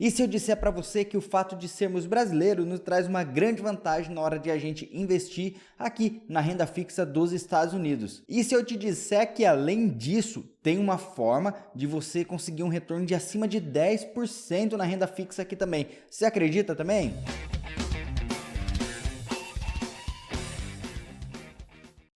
E se eu disser para você que o fato de sermos brasileiros nos traz uma grande vantagem na hora de a gente investir aqui na renda fixa dos Estados Unidos? E se eu te disser que além disso, tem uma forma de você conseguir um retorno de acima de 10% na renda fixa aqui também? Você acredita também?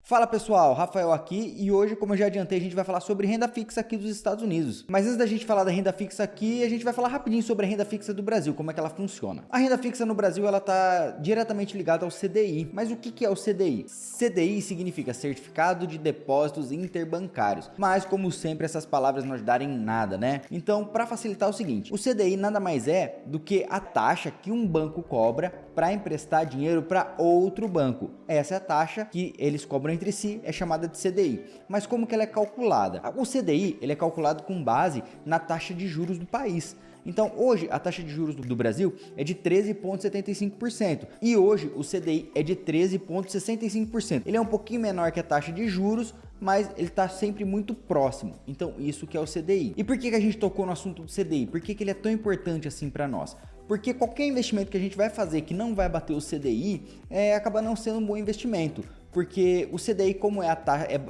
Fala pessoal, Rafael aqui e hoje, como eu já adiantei, a gente vai falar sobre renda fixa aqui dos Estados Unidos. Mas antes da gente falar da renda fixa aqui, a gente vai falar rapidinho sobre a renda fixa do Brasil, como é que ela funciona. A renda fixa no Brasil, ela está diretamente ligada ao CDI. Mas o que é o CDI? CDI significa Certificado de Depósitos Interbancários. Mas, como sempre, essas palavras não ajudarem em nada, né? Então, para facilitar o seguinte, o CDI nada mais é do que a taxa que um banco cobra para emprestar dinheiro para outro banco. Essa é a taxa que eles cobram entre si, é chamada de CDI. Mas como que ela é calculada? O CDI ele é calculado com base na taxa de juros do país. Então hoje a taxa de juros do Brasil é de 13,75% e hoje o CDI é de 13,65%. Ele é um pouquinho menor que a taxa de juros, mas ele está sempre muito próximo. Então isso que é o CDI. E por que a gente tocou no assunto do CDI? Por que ele é tão importante assim para nós? Porque qualquer investimento que a gente vai fazer que não vai bater o CDI, acaba não sendo um bom investimento. Porque o CDI, como é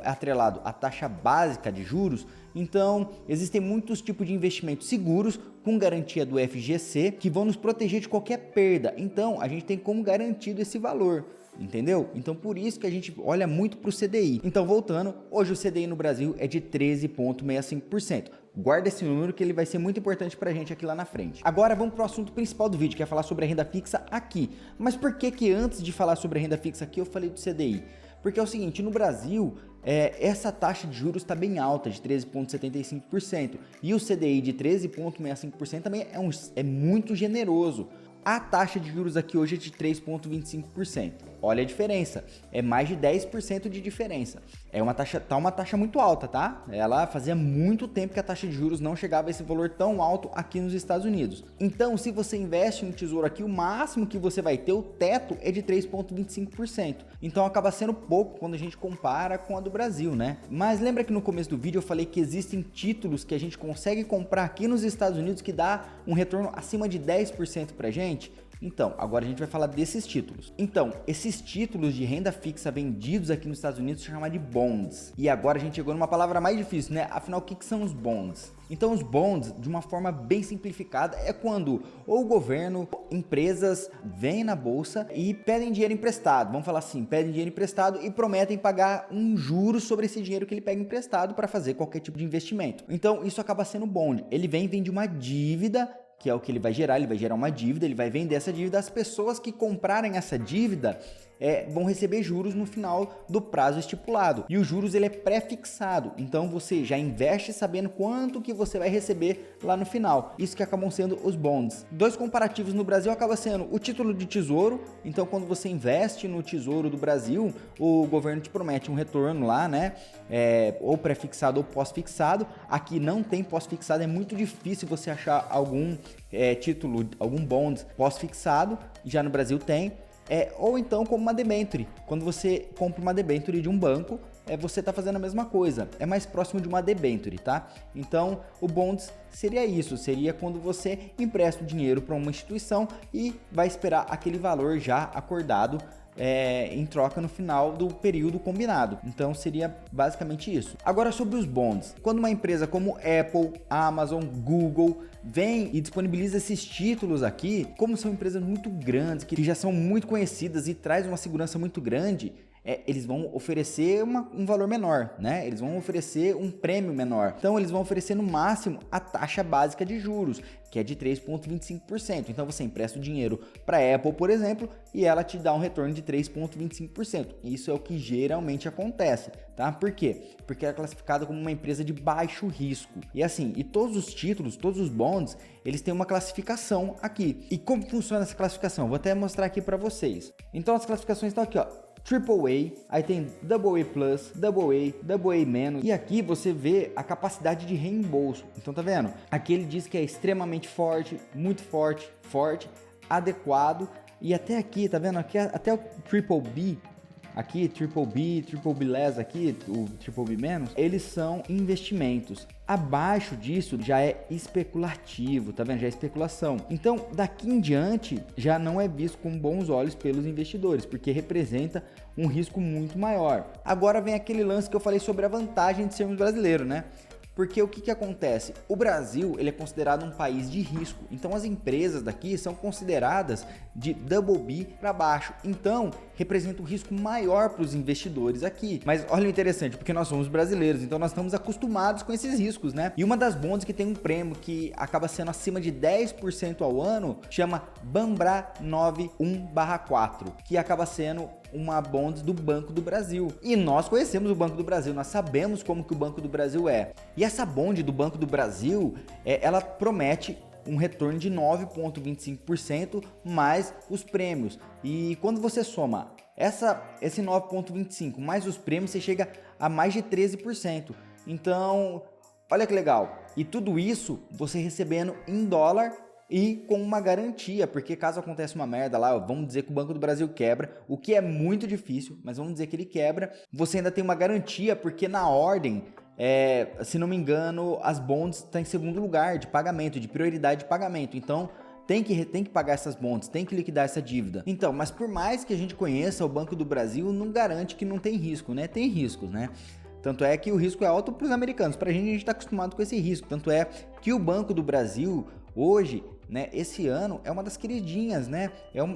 atrelado à taxa básica de juros, então existem muitos tipos de investimentos seguros com garantia do FGC que vão nos proteger de qualquer perda. Então a gente tem como garantido esse valor. Entendeu? Então por isso que a gente olha muito para o CDI. Então voltando, hoje o CDI no Brasil é de 13,65%. Guarda esse número que ele vai ser muito importante para a gente aqui lá na frente. Agora vamos para o assunto principal do vídeo, que é falar sobre a renda fixa aqui. Mas por que antes de falar sobre a renda fixa aqui eu falei do CDI? Porque é o seguinte, no Brasil, essa taxa de juros está bem alta, de 13,75%. E o CDI de 13,65% também é muito generoso. A taxa de juros aqui hoje é de 3,25%. Olha a diferença, é mais de 10% de diferença. Tá uma taxa muito alta, tá? Ela fazia muito tempo que a taxa de juros não chegava a esse valor tão alto aqui nos Estados Unidos. Então, se você investe no tesouro aqui, o máximo que você vai ter, o teto, é de 3,25%. Então, acaba sendo pouco quando a gente compara com a do Brasil, né? Mas lembra que no começo do vídeo eu falei que existem títulos que a gente consegue comprar aqui nos Estados Unidos que dá um retorno acima de 10% pra gente? Então, agora a gente vai falar desses títulos. Então, esses títulos de renda fixa vendidos aqui nos Estados Unidos se chamam de bonds. E agora a gente chegou numa palavra mais difícil, né? Afinal, o que são os bonds? Então, os bonds, de uma forma bem simplificada, é quando ou o governo, empresas vêm na bolsa e pedem dinheiro emprestado. Vamos falar assim, pedem dinheiro emprestado e prometem pagar um juro sobre esse dinheiro que ele pega emprestado para fazer qualquer tipo de investimento. Então, isso acaba sendo bond. Ele vem de uma dívida, que é o que ele vai gerar uma dívida, ele vai vender essa dívida, as pessoas que comprarem essa dívida vão receber juros no final do prazo estipulado. E os juros ele é pré-fixado, então você já investe sabendo quanto que você vai receber lá no final. Isso que acabam sendo os bonds. Dois comparativos no Brasil acaba sendo o título de tesouro, então quando você investe no tesouro do Brasil, o governo te promete um retorno lá, né? Ou pré-fixado ou pós-fixado. Aqui não tem pós-fixado, é muito difícil você achar algum título, algum bond pós-fixado, já no Brasil tem. Ou então como uma debenture, quando você compra uma debenture de um banco, você está fazendo a mesma coisa, é mais próximo de uma debenture, tá? Então o bonds seria isso, seria quando você empresta o dinheiro para uma instituição e vai esperar aquele valor já acordado em troca no final do período combinado. Então seria basicamente isso. Agora sobre os bonds, quando uma empresa como Apple, Amazon, Google vem e disponibiliza esses títulos aqui, como são empresas muito grandes, que já são muito conhecidas e traz uma segurança muito grande, eles vão oferecer um valor menor, né? Eles vão oferecer um prêmio menor. Então eles vão oferecer no máximo a taxa básica de juros, que é de 3,25%. Então você empresta o dinheiro para a Apple, por exemplo, e ela te dá um retorno de 3,25%. Isso é o que geralmente acontece, tá? Por quê? Porque ela é classificada como uma empresa de baixo risco. E assim, e todos os títulos, todos os bonds, eles têm uma classificação aqui. E como funciona essa classificação? Vou até mostrar aqui para vocês. Então as classificações estão aqui, ó. AAA, aí tem AA+, AA-, e aqui você vê a capacidade de reembolso. Então tá vendo? Aqui ele diz que é extremamente forte, muito forte, adequado, e até aqui, tá vendo? Aqui até o BBB aqui, Triple B Less aqui, o Triple B menos, eles são investimentos. Abaixo disso já é especulativo, tá vendo? Já é especulação. Então, daqui em diante, já não é visto com bons olhos pelos investidores, porque representa um risco muito maior. Agora vem aquele lance que eu falei sobre a vantagem de sermos brasileiros, né? Porque o que acontece? O Brasil, ele é considerado um país de risco, então as empresas daqui são consideradas de Double B para baixo, então representa um risco maior para os investidores aqui. Mas olha o interessante, porque nós somos brasileiros, então nós estamos acostumados com esses riscos, né? E uma das bonds que tem um prêmio que acaba sendo acima de 10% ao ano, chama Bambra 91/4, que acaba sendo uma bond do Banco do Brasil. E nós conhecemos o Banco do Brasil, nós sabemos como que o Banco do Brasil é. E essa bond do Banco do Brasil, ela promete um retorno de 9,25% mais os prêmios. E quando você soma esse 9,25% mais os prêmios, você chega a mais de 13%. Então, olha que legal. E tudo isso você recebendo em dólar e com uma garantia, porque caso aconteça uma merda lá, vamos dizer que o Banco do Brasil quebra, o que é muito difícil, mas vamos dizer que ele quebra, você ainda tem uma garantia, porque na ordem, se não me engano, as bonds estão em segundo lugar de pagamento, de prioridade de pagamento, então tem que pagar essas bonds, tem que liquidar essa dívida. Então, mas por mais que a gente conheça o Banco do Brasil, não garante que não tem risco, né? Tem riscos, né? Tanto é que o risco é alto para os americanos, para a gente está acostumado com esse risco. Tanto é que o Banco do Brasil, hoje, né, esse ano, é uma das queridinhas, né?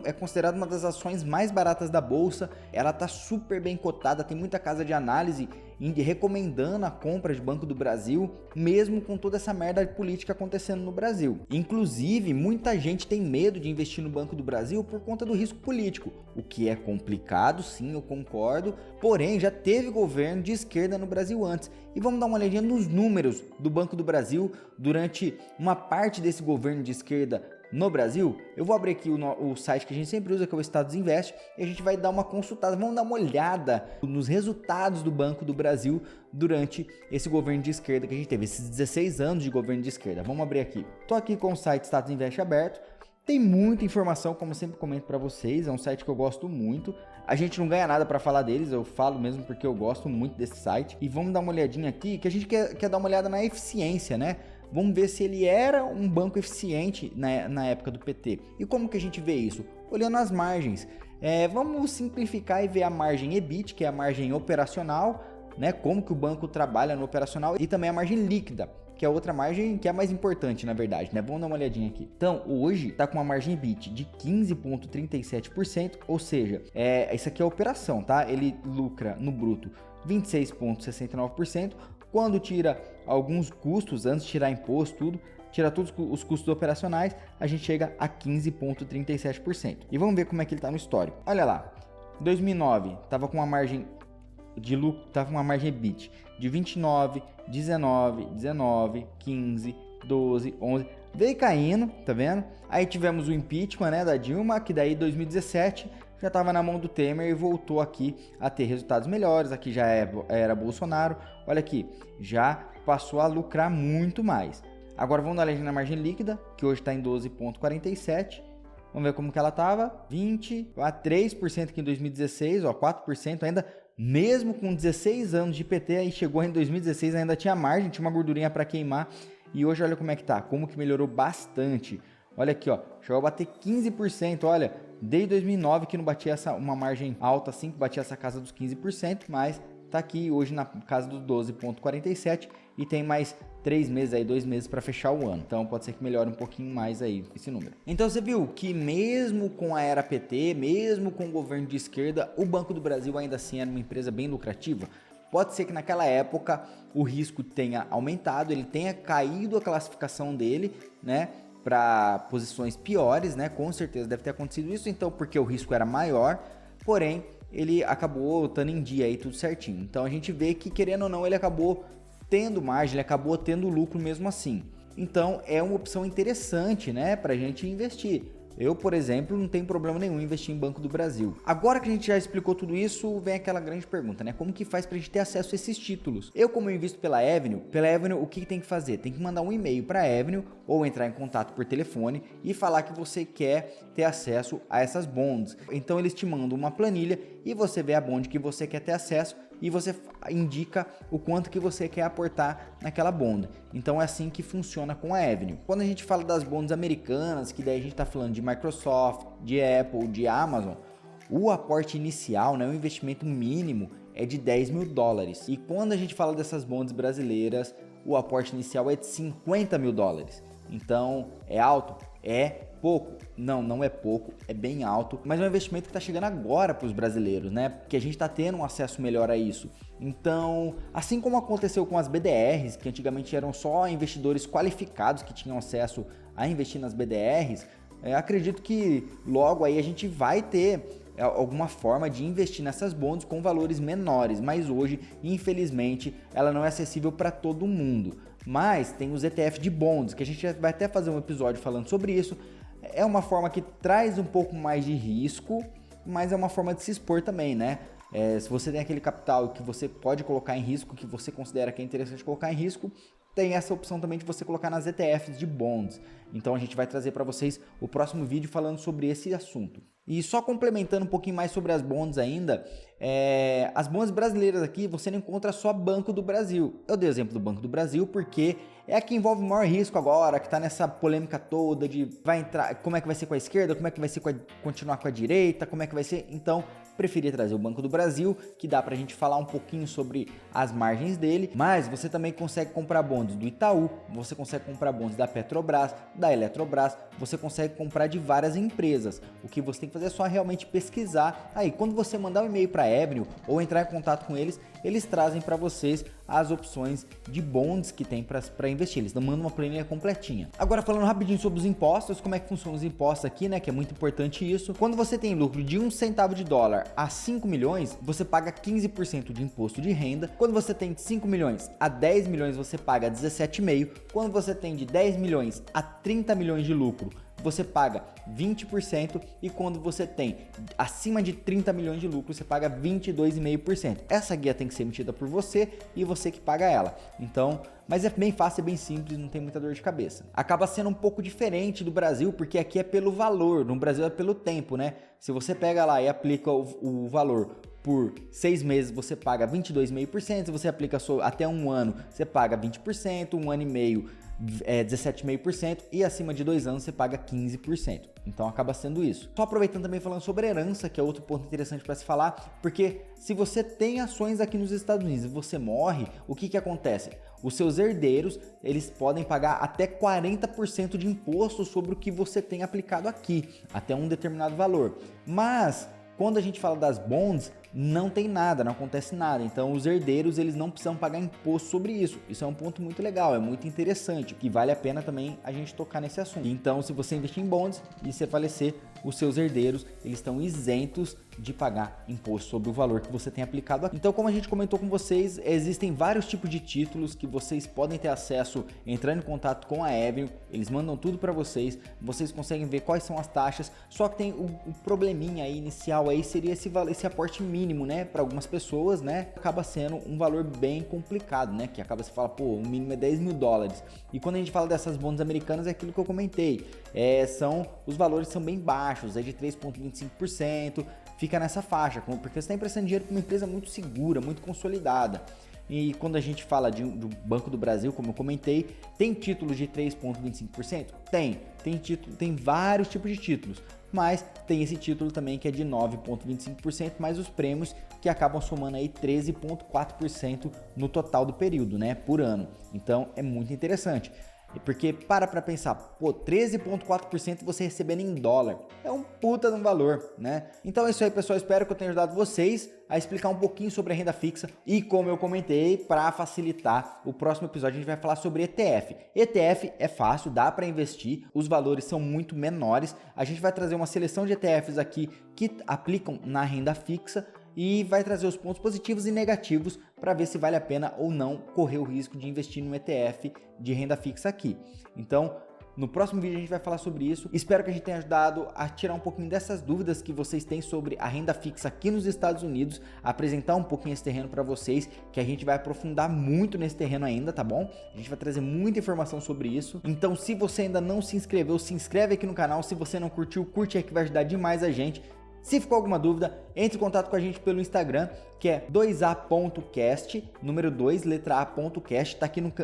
É considerado uma das ações mais baratas da bolsa. Ela está super bem cotada, tem muita casa de análise recomendando a compra de Banco do Brasil, mesmo com toda essa merda política acontecendo no Brasil. Inclusive, muita gente tem medo de investir no Banco do Brasil por conta do risco político, o que é complicado, sim, eu concordo, porém já teve governo de esquerda no Brasil antes. E vamos dar uma olhadinha nos números do Banco do Brasil durante uma parte desse governo de esquerda no Brasil. Eu vou abrir aqui o site que a gente sempre usa, que é o Estados Invest, e a gente vai dar uma consultada, vamos dar uma olhada nos resultados do Banco do Brasil durante esse governo de esquerda que a gente teve, esses 16 anos de governo de esquerda. Vamos abrir aqui. Tô aqui com o site Estados Invest aberto, tem muita informação, como eu sempre comento para vocês, é um site que eu gosto muito. A gente não ganha nada para falar deles, eu falo mesmo porque eu gosto muito desse site. E vamos dar uma olhadinha aqui, que a gente quer dar uma olhada na eficiência, né? Vamos ver se ele era um banco eficiente na época do PT. E como que a gente vê isso? Olhando as margens. Vamos simplificar e ver a margem EBIT, que é a margem operacional, né? Como que o banco trabalha no operacional, e também a margem líquida, que é outra margem que é a mais importante, na verdade, né? Vamos dar uma olhadinha aqui. Então, hoje está com uma margem EBIT de 15,37%, ou seja, isso aqui é a operação, tá? Ele lucra no bruto 26,69%. Quando tira alguns custos, antes de tirar imposto, tudo, tira todos os custos operacionais, a gente chega a 15,37%. E vamos ver como é que ele está no histórico. Olha lá, 2009 estava com uma margem de lucro, estava com uma margem EBIT de 29, 19, 15, 12, 11, veio caindo, tá vendo? Aí tivemos o impeachment, né, da Dilma, que daí 2017 já estava na mão do Temer e voltou aqui a ter resultados melhores. Aqui já era Bolsonaro, olha aqui, já passou a lucrar muito mais. Agora vamos dar uma olhada na margem líquida, que hoje está em 12,47%. Vamos ver como que ela estava, 20 a 3% aqui em 2016, ó, 4% ainda, mesmo com 16 anos de PT, aí chegou em 2016, ainda tinha margem, tinha uma gordurinha para queimar, e hoje olha como é que tá, como que melhorou bastante. Olha aqui, ó, chegou a bater 15%, olha, desde 2009 que não batia uma margem alta assim, que batia essa casa dos 15%, mas tá aqui hoje na casa dos 12,47% e tem mais 3 meses aí, 2 meses para fechar o ano. Então pode ser que melhore um pouquinho mais aí esse número. Então você viu que mesmo com a era PT, mesmo com o governo de esquerda, o Banco do Brasil ainda assim era uma empresa bem lucrativa. Pode ser que naquela época o risco tenha aumentado, ele tenha caído a classificação dele, né, para posições piores, né? Com certeza deve ter acontecido isso, então, porque o risco era maior, porém ele acabou estando em dia aí tudo certinho. Então a gente vê que, querendo ou não, ele acabou tendo margem, ele acabou tendo lucro mesmo assim. Então é uma opção interessante, né, para a gente investir. Eu, por exemplo, não tenho problema nenhum em investir em Banco do Brasil. Agora que a gente já explicou tudo isso, vem aquela grande pergunta, né? Como que faz pra gente ter acesso a esses títulos? Como eu invisto pela Avenue, o que tem que fazer? Tem que mandar um e-mail para a Avenue ou entrar em contato por telefone e falar que você quer ter acesso a essas bonds. Então eles te mandam uma planilha e você vê a bond que você quer ter acesso e você indica o quanto que você quer aportar naquela bond. Então é assim que funciona com a Avenue. Quando a gente fala das bonds americanas, que daí a gente está falando de Microsoft, de Apple, de Amazon, o aporte inicial, né, o investimento mínimo é de $10 mil. E quando a gente fala dessas bonds brasileiras, o aporte inicial é de $50 mil. Então é alto? É pouco? Não, não é pouco, é bem alto, mas é um investimento que está chegando agora para os brasileiros, né? Porque a gente está tendo um acesso melhor a isso. Então, assim como aconteceu com as BDRs, que antigamente eram só investidores qualificados que tinham acesso a investir nas BDRs, acredito que logo aí a gente vai ter alguma forma de investir nessas bonds com valores menores, mas hoje, infelizmente, ela não é acessível para todo mundo. Mas tem os ETF de bonds, que a gente vai até fazer um episódio falando sobre isso. É uma forma que traz um pouco mais de risco, mas é uma forma de se expor também, né? Se você tem aquele capital que você pode colocar em risco, que você considera que é interessante colocar em risco, tem essa opção também de você colocar nas ETFs de bonds. Então a gente vai trazer para vocês o próximo vídeo falando sobre esse assunto. E só complementando um pouquinho mais sobre as bonds ainda, as bonds brasileiras aqui você não encontra só Banco do Brasil. Eu dei o exemplo do Banco do Brasil porque é a que envolve o maior risco agora, que está nessa polêmica toda de vai entrar, como é que vai ser com a esquerda, como é que vai ser continuar com a direita, como é que vai ser. Então, preferi trazer o Banco do Brasil, que dá pra gente falar um pouquinho sobre as margens dele, mas você também consegue comprar bonds do Itaú, você consegue comprar bonds da Petrobras, da Eletrobras, você consegue comprar de várias empresas. O que você tem que fazer é só realmente pesquisar. Aí, quando você mandar um e-mail para a Avenue ou entrar em contato com eles, eles trazem para vocês as opções de bonds que tem para investir. Eles mandam uma planilha completinha. Agora falando rapidinho sobre os impostos, como é que funcionam os impostos aqui, né? Que é muito importante isso. Quando você tem lucro de 1 centavo de dólar a 5 milhões, você paga 15% de imposto de renda. Quando você tem de 5 milhões a 10 milhões, você paga 17,5%. Quando você tem de 10 milhões a 30 milhões de lucro, você paga 20%, e quando você tem acima de 30 milhões de lucro, você paga 22,5%. Essa guia tem que ser emitida por você e você que paga ela. Então, mas é bem fácil, é bem simples, não tem muita dor de cabeça. Acaba sendo um pouco diferente do Brasil, porque aqui é pelo valor, no Brasil é pelo tempo, né? Se você pega lá e aplica o valor por 6 meses, você paga 22,5%, se você aplica até um ano, você paga 20%, um ano e meio 17,5% e acima de 2 anos você paga 15%. Então acaba sendo isso. Só aproveitando também falando sobre herança, que é outro ponto interessante para se falar, porque se você tem ações aqui nos Estados Unidos e você morre, o que acontece? Os seus herdeiros, eles podem pagar até 40% de imposto sobre o que você tem aplicado aqui, até um determinado valor. Mas quando a gente fala das bonds, não tem nada, não acontece nada. Então os herdeiros, eles não precisam pagar imposto sobre isso. Isso é um ponto muito legal, é muito interessante, que vale a pena também a gente tocar nesse assunto. Então, se você investir em bonds e você falecer, os seus herdeiros, eles estão isentos de pagar imposto sobre o valor que você tem aplicado aqui. Então, como a gente comentou com vocês, existem vários tipos de títulos que vocês podem ter acesso entrando em contato com a Avenue. Eles mandam tudo para vocês, vocês conseguem ver quais são as taxas. Só que tem o probleminha aí inicial aí, seria esse aporte mínimo, né? Para algumas pessoas, né? Acaba sendo um valor bem complicado, né? Que acaba se fala, pô, o mínimo é $10 mil. E quando a gente fala dessas bonds americanas, é aquilo que eu comentei. Os valores são bem baixos, é de 3,25%. Fica nessa faixa, porque você está emprestando dinheiro para uma empresa muito segura, muito consolidada. E quando a gente fala do Banco do Brasil, como eu comentei, tem títulos de 3,25%? Tem vários tipos de títulos, mas tem esse título também que é de 9,25%, mais os prêmios que acabam somando aí 13,4% no total do período, né, por ano. Então é muito interessante. Porque para pensar, pô, 13,4% você recebendo em dólar, é um puta de um valor, né? Então é isso aí, pessoal, espero que eu tenha ajudado vocês a explicar um pouquinho sobre a renda fixa e, como eu comentei, para facilitar, o próximo episódio a gente vai falar sobre ETF. ETF é fácil, dá para investir, os valores são muito menores, a gente vai trazer uma seleção de ETFs aqui que aplicam na renda fixa e vai trazer os pontos positivos e negativos para ver se vale a pena ou não correr o risco de investir no ETF de renda fixa aqui. Então, No próximo vídeo a gente vai falar sobre isso. Espero que a gente tenha ajudado a tirar um pouquinho dessas dúvidas que vocês têm sobre a renda fixa aqui nos Estados Unidos, apresentar um pouquinho esse terreno para vocês, que a gente vai aprofundar muito nesse terreno ainda, tá bom? A gente vai trazer muita informação sobre isso. Então, se você ainda não se inscreveu, se inscreve aqui no canal. Se você não curtiu, curte aí que vai ajudar demais a gente. Se ficou alguma dúvida, entre em contato com a gente pelo Instagram, que é 2a.cast, número 2, letra A.cast,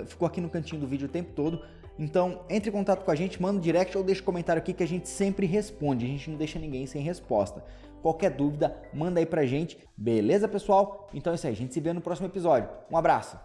ficou aqui no cantinho do vídeo o tempo todo. Então, entre em contato com a gente, manda um direct ou deixa um comentário aqui que a gente sempre responde, a gente não deixa ninguém sem resposta. Qualquer dúvida, manda aí pra gente, beleza, pessoal? Então é isso aí, a gente se vê no próximo episódio. Um abraço!